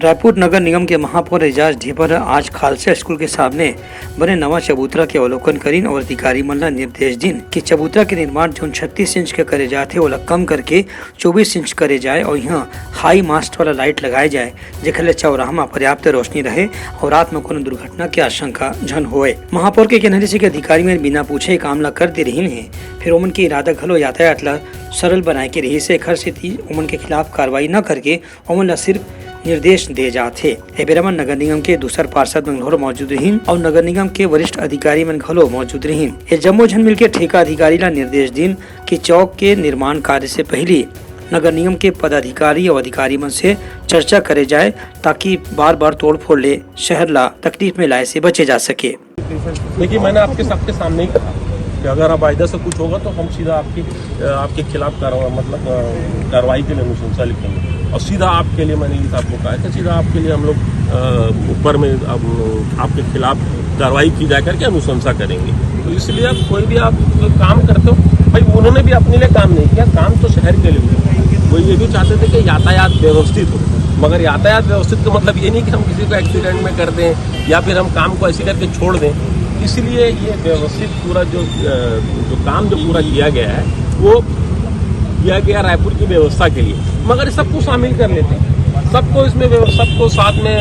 रायपुर नगर निगम के महापौर एजाज ढेबर आज खालसा स्कूल के सामने बने नवा चबूतरा के अवलोकन करीन और अधिकारी मन ला निर्देश दिन कि चबूतरा के निर्माण जो 36 इंच के करे जाते ओला कम करके 24 इंच करे जाए और यहाँ हाई मास्ट वाला लाइट लगाए जाए जेकर ले चौराहा में पर्याप्त रोशनी रहे और रात में कोनो दुर्घटना की आशंका झन होए। महापौर के कहने से अधिकारी में बिना पूछे काम ला कर दे रही है, फिर ओमन के इरादा घलो यातायात ला सरल बनाए के रही से घर से ओमन के खिलाफ कार्रवाई न करके ओमन ला सिर्फ निर्देश दे जाते। एबेरमन नगर निगम के दूसर पार्षद मन घलो मौजूद रहीन और नगर निगम के वरिष्ठ अधिकारी मन घलो मौजूद रहीन। ये जम्मो झन मिलके ठेका अधिकारी ला निर्देश दिन कि चौक के निर्माण कार्य से पहले नगर निगम के पदाधिकारी और अधिकारी मन से चर्चा करे जाए ताकि बार बार तोड़ फोड़ ले शहर ला तकलीफ में लाए से बचे जा सके। देखिए, मैंने आपके सबके सामने ही कहा कि अगर अब आइंदा से कुछ होगा तो हम सीधा आपके खिलाफ कार्रवाई के लिए अनुशंसा लिखेंगे और सीधा आपके लिए मैंने ये आपको कहा कि सीधा आपके लिए हम लोग ऊपर में आपके खिलाफ कार्रवाई की जा करके अनुशंसा करेंगे। तो इसलिए अब कोई भी आप काम करते हो, भाई उन्होंने भी अपने लिए काम नहीं किया, काम तो शहर के लिए हुआ। वो ये भी चाहते थे कि यातायात व्यवस्थित हो, मगर यातायात व्यवस्थित का मतलब ये नहीं कि हम किसी को एक्सीडेंट में कर दें या फिर हम काम को ऐसे करके छोड़ दें। इसलिए ये व्यवस्थित पूरा जो काम जो पूरा किया गया है वो किया गया रायपुर की व्यवस्था के लिए, मगर सबको शामिल कर लेते, सबको इसमें सबको साथ में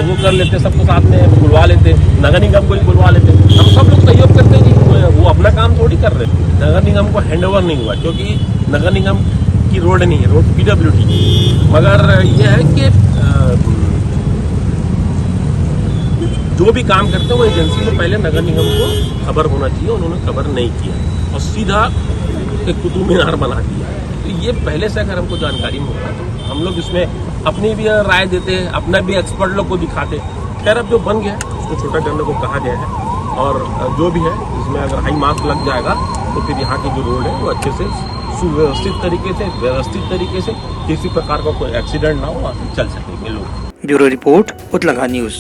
वो कर लेते, सबको साथ में बुलवा लेते, नगर निगम को ही बुलवा लेते। हम सब लोग सहयोग करते हैं कि वो अपना काम थोड़ी कर रहे हैं। नगर निगम को हैंडओवर नहीं हुआ क्योंकि नगर निगम की रोड नहीं है, रोड PWD। मगर ये है कि जो भी काम करते हैं वो एजेंसी को पहले नगर निगम को खबर होना चाहिए, उन्होंने खबर नहीं किया और सीधा एक कुतुब मीनार बना दिया। तो ये पहले से अगर हमको जानकारी में होता तो हम लोग इसमें अपनी भी राय देते, अपना भी एक्सपर्ट लोग को दिखाते। खैर अब जो बन गया है उसको छोटा करने को कहा गया है और जो भी है इसमें अगर हाई मार्क्स लग जाएगा तो फिर यहाँ की जो रोड है वो अच्छे से सुव्यवस्थित तरीके से व्यवस्थित तरीके से किसी प्रकार का कोई एक्सीडेंट ना हो चल सकेंगे लोग। ब्यूरो रिपोर्ट उत्तलंगा न्यूज।